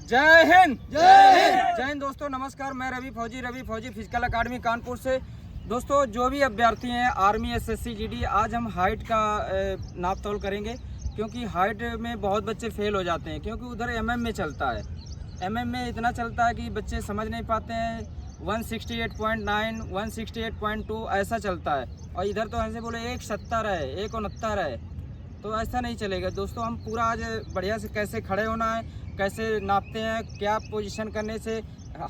जय हिंद। जय हिंद। जय हिंद दोस्तों, नमस्कार। मैं रवि फौजी फिजिकल अकादमी कानपुर से। दोस्तों, जो भी अभ्यर्थी हैं आर्मी, एसएससी, जीडी, आज हम हाइट का नाप तोल करेंगे, क्योंकि हाइट में बहुत बच्चे फेल हो जाते हैं, क्योंकि उधर एमएम में चलता है। एमएम में इतना चलता है कि बच्चे समझ नहीं पाते हैं। 168.9, 168.2 ऐसा चलता है, और इधर तो ऐसे बोले 170 है, 169 है, तो ऐसा नहीं चलेगा। दोस्तों, हम पूरा आज बढ़िया से कैसे खड़े होना है, कैसे नापते हैं, क्या पोजीशन करने से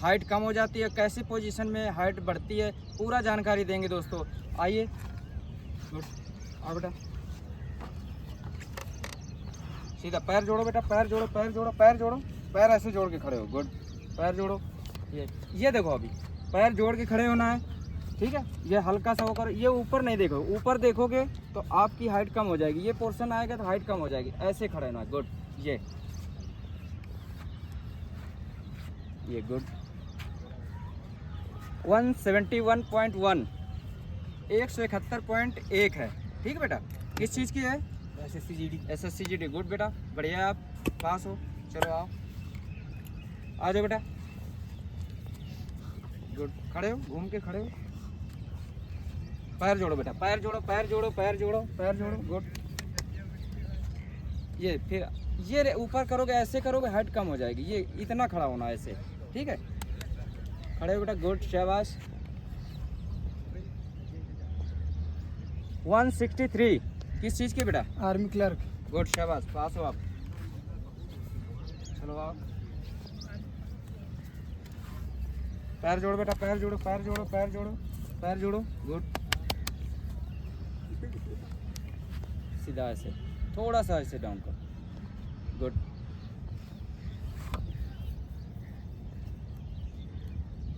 हाइट कम हो जाती है, कैसे पोजीशन में हाइट बढ़ती है, पूरा जानकारी देंगे दोस्तों। आइए, आओ बेटा, सीधा पैर जोड़ो बेटा, पैर जोड़ो, पैर जोड़ो, पैर जोड़ो, पैर ऐसे जोड़ के खड़े हो। गुड, पैर जोड़ो। ये देखो, अभी पैर जोड़ के खड़े होना है, ठीक है। ये हल्का सा होकर, ये ऊपर नहीं देखो, ऊपर देखोगे तो आपकी हाइट कम हो जाएगी, ये पोर्शन आएगा तो हाइट कम हो जाएगी। ऐसे खड़े होना है। गुड, ये गुड। 171.1, 171.1 है, ठीक है बेटा। किस चीज़ की है? SSC GD. गुड बेटा, बढ़िया, आप पास हो। चलो आओ, आ जाओ बेटा। गुड, खड़े हो, घूम के खड़े हो, पैर जोड़ो बेटा, पैर जोड़ो, पैर जोड़ो, पैर जोड़ो, पैर जोड़ो। गुड। ये फिर ये ऊपर करोगे, ऐसे करोगे, हाइट कम हो जाएगी। ये इतना खड़ा होना है ऐसे, ठीक है। खड़े हो बेटा, गुड, शाबाश। 163 किस चीज़ की बेटा? Army clerk. गुड, शाबाश, पास हो आप। चलो आओ, पैर जोड़ो बेटा, पैर जोड़ो, पैर जोड़ो, पैर जोड़ो, पैर जोड़ो। गुड, सीधा ऐसे, थोड़ा सा ऐसे डाउन करो। Good,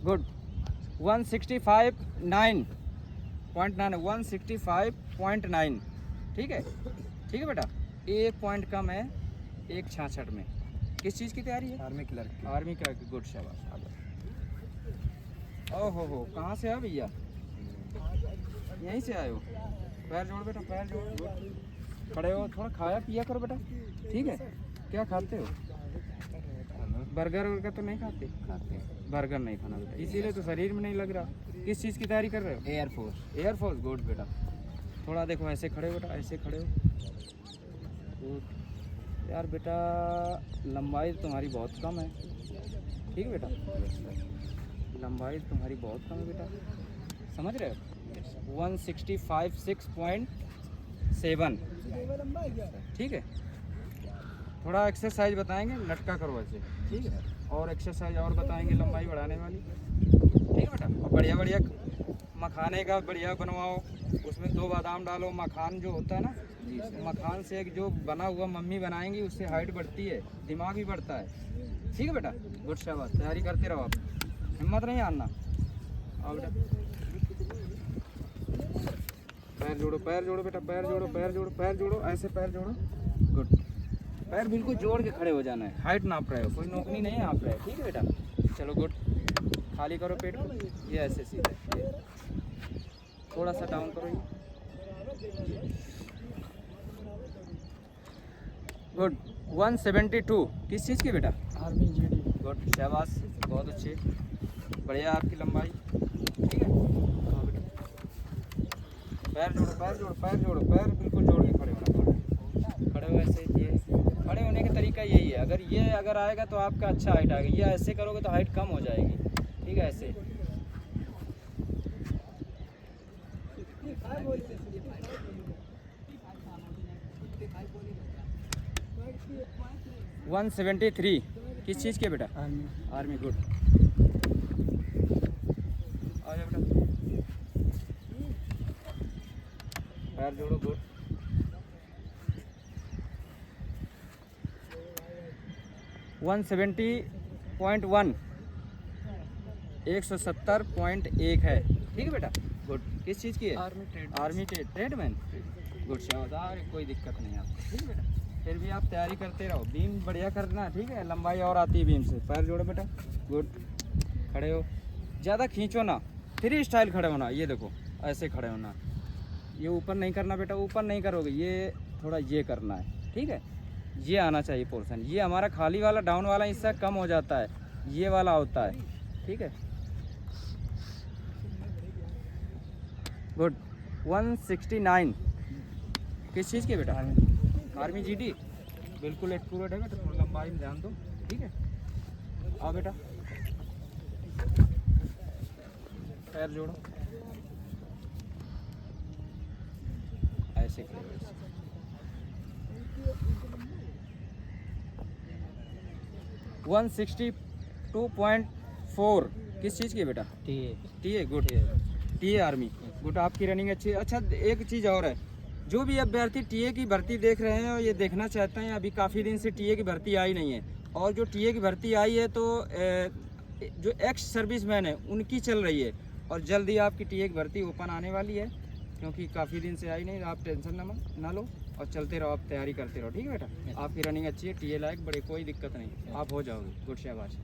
good. 165.9, 165.9, ठीक है, ठीक है बेटा। एक पॉइंट कम है 166 में। किस चीज़ की तैयारी है? Army clerk. आर्मी का। गुड, शाबाश। ओहो, कहाँ से आए भैया? यहीं से आए हो? पैर जोड़ बेटा, पैर जोड़। गुड, खड़े हो, थोड़ा खाया पिया करो बेटा, ठीक है। क्या खाते हो? बर्गर वर्गर तो नहीं खाते? बर्गर नहीं खाना बेटा, इसीलिए तो शरीर में नहीं लग रहा। किस चीज़ की तैयारी कर रहे हो? एयरफोर्स। एयरफोर्स। गुड बेटा, थोड़ा देखो, ऐसे खड़े हो बेटा, ऐसे खड़े हो। गुड यार बेटा, लंबाई तुम्हारी बहुत कम है, ठीक है बेटा, लंबाई तुम्हारी बहुत कम है बेटा, समझ रहे हो? 165.6.7, ठीक है। थोड़ा एक्सरसाइज बताएंगे, लटका करो ऐसे, ठीक है, और एक्सरसाइज और बताएंगे लंबाई बढ़ाने वाली, ठीक है बेटा। और बढ़िया बढ़िया मखाने का बढ़िया बनवाओ, उसमें 2 बादाम डालो। मखान जो होता है ना, मखान से एक जो बना हुआ मम्मी बनाएंगी, उससे हाइट बढ़ती है, दिमाग भी बढ़ता है, ठीक है बेटा। गुड, शाबाश, तैयारी करते रहो आप, हिम्मत नहीं हारना। आओ बेटा, पैर जोड़ो, पैर जोड़ो बेटा, पैर जोड़ो, पैर जोड़ो, पैर जोड़ो, ऐसे पैर जोड़ो। गुड, पैर बिल्कुल जोड़ के खड़े हो जाना है। हाइट नाप रहे हो, कोई नौकरी नहीं नाप रहे, ठीक है बेटा। चलो गुड, खाली करो पेट को, ये ऐसे सीधे, ये थोड़ा सा डाउन करो, ये गुड। 172 किस चीज़ की बेटा? Army GD. गुड, शाबाश, बहुत अच्छे, बढ़िया आपकी लंबाई, ठीक है। हाँ बेटा, पैर जोड़ो, पैर जोड़ो, पैर जोड़ो, पैर बिल्कुल जोड़ के खड़े होना, खड़े हो ऐसे। ये खड़े होने का तरीका यही है, अगर ये अगर आएगा तो आपका अच्छा हाइट आएगा, ये ऐसे करोगे तो हाइट कम हो जाएगी, ठीक है, ऐसे। - 173 किस चीज़ के बेटा? आर्मी। गुड, आ जाओ बेटा, पैर जोड़ो। गुड, 170.1, 170.1 है, ठीक है बेटा। गुड, किस चीज़ की है? Army tradesman. गुड, शाबाश, कोई दिक्कत नहीं आपको, ठीक है बेटा। फिर भी आप तैयारी करते रहो, बीम बढ़िया करना, ठीक है, लंबाई और आती है बीम से। पैर जोड़ो बेटा। गुड, खड़े हो, ज़्यादा खींचो ना, फ्री स्टाइल खड़े होना, ये देखो ऐसे खड़े होना, ये ऊपर नहीं करना बेटा, ऊपर नहीं करोगे, ये थोड़ा ये करना है, ठीक है। ये आना चाहिए पोर्शन। ये हमारा खाली वाला डाउन वाला हिस्सा कम हो जाता है, ये वाला होता है, ठीक है। गुड। 169 किस चीज़ के बेटा? आर्मी जीडी, बिल्कुल एक्यूरेट है बेटा। थोड़ा लंबाई में ध्यान दो, ठीक है। आओ बेटा, पैर जोड़ो, ऐसे करो, ऐसे। वन 162.4 किस चीज़ की है बेटा? टी है। गुड। टी है आर्मी, गुड। आपकी रनिंग अच्छी है। अच्छा, एक चीज़ और है, जो भी अभ्यर्थी टीए की भर्ती देख रहे हैं और ये देखना चाहते हैं, अभी काफ़ी दिन से टीए की भर्ती आई नहीं है, और जो टीए की भर्ती आई है तो जो एक्स सर्विसमैन है उनकी चल रही है, और जल्दी आपकी टीए की भर्ती ओपन आने वाली है, क्योंकि काफ़ी दिन से आई नहीं। आप टेंशन ना लो और चलते रहो, आप तैयारी करते रहो, ठीक है बेटा। आपकी रनिंग अच्छी है, टीए लायक, बड़े कोई दिक्कत नहीं, आप हो जाओगे। गुड, शाबाश।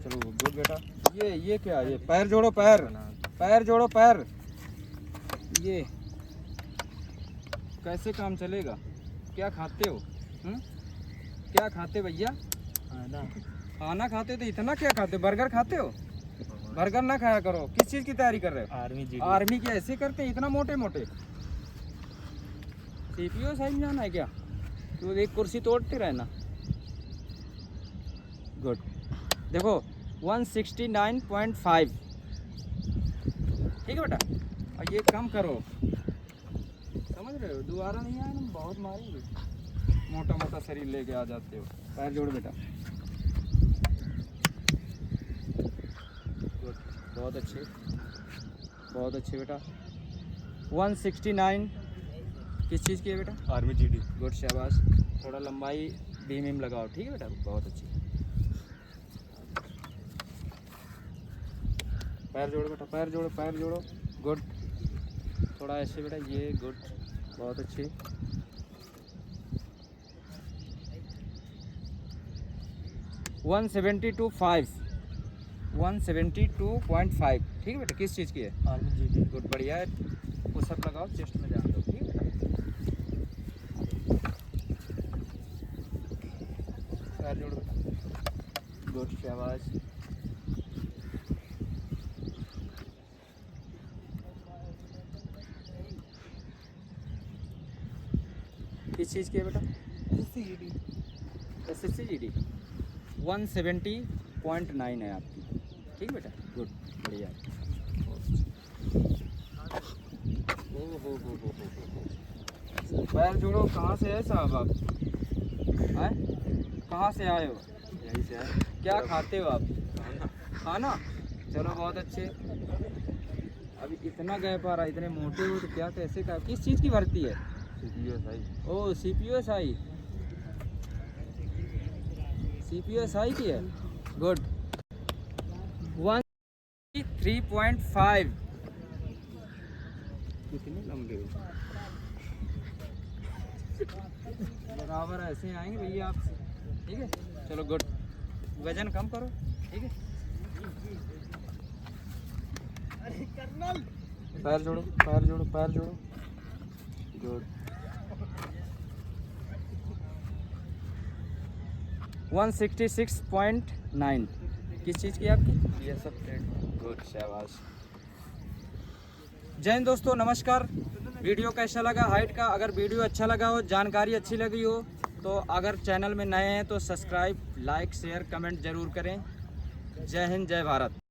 चलो गुड बेटा। ये क्या, ये पैर जोड़ो, पैर जोड़ो, पैर। ये कैसे काम चलेगा? क्या खाते हो? क्या खाते भैया? खाना खाते तो इतना क्या खाते? बर्गर खाते हो? बर्गर ना खाया करो। किस चीज़ की तैयारी कर रहे हो? आर्मी की। ऐसे करते हैं इतना मोटे मोटे? सीपीओ साइड जाना है क्या? तो एक कुर्सी तोड़ते रहना। गुड। देखो 169.5, ठीक है बेटा। और ये कम करो, समझ रहे हो? दोबारा नहीं आया ना, बहुत मारेंगे। मोटा मोटा शरीर लेके आ जाते हो। पैर जोड़ बेटा। गुड, बहुत अच्छे, बहुत अच्छे बेटा। 169 किस चीज़ की है बेटा? Army GD. गुड, शाबाश। थोड़ा लंबाई बीम लगाओ, ठीक है बेटा, बहुत अच्छी। पैर जोड़ो बेटा, पैर जोड़ो। गुड, थोड़ा ऐसे बेटा, ये गुड, बहुत अच्छी। वन 172.5, ठीक है बेटा। किस चीज़ की है? Army GD. गुड, बढ़िया है। पुशअप लगाओ, चेस्ट में ध्यान दो, ठीक है बेटा। पैर जोड़ो बेटा। गुड, शाबाश। किस चीज़ की है बेटा? SSC GD 170.9 है आपकी, ठीक है बेटा। गुड, बढ़िया। हो। पैर जोड़ो। कहाँ से है साहब आप? हैं? कहाँ से आए हो? यहीं से आए। क्या खाते हो आप? खाना। चलो बहुत अच्छे। अभी इतना गैप आ रहा है, इतने मोटे हो तो क्या, कैसे का? किस चीज़ की भर्ती है? ओ CPSI की है। गुड। 103.5 कितने लंबे हो? बराबर ऐसे आएंगे भैया आपसे, ठीक है। चलो गुड। वजन कम करो, ठीक है। पैर जोड़ो। गुड। 166.9 किस चीज़ की है आपकी? ये सब प्लेट। गुड, शाबाश। जय हिंद दोस्तों, नमस्कार। वीडियो कैसा लगा हाइट का? अगर वीडियो अच्छा लगा हो, जानकारी अच्छी लगी हो, तो अगर चैनल में नए हैं तो सब्सक्राइब, लाइक, शेयर, कमेंट ज़रूर करें। जय हिंद, जय भारत।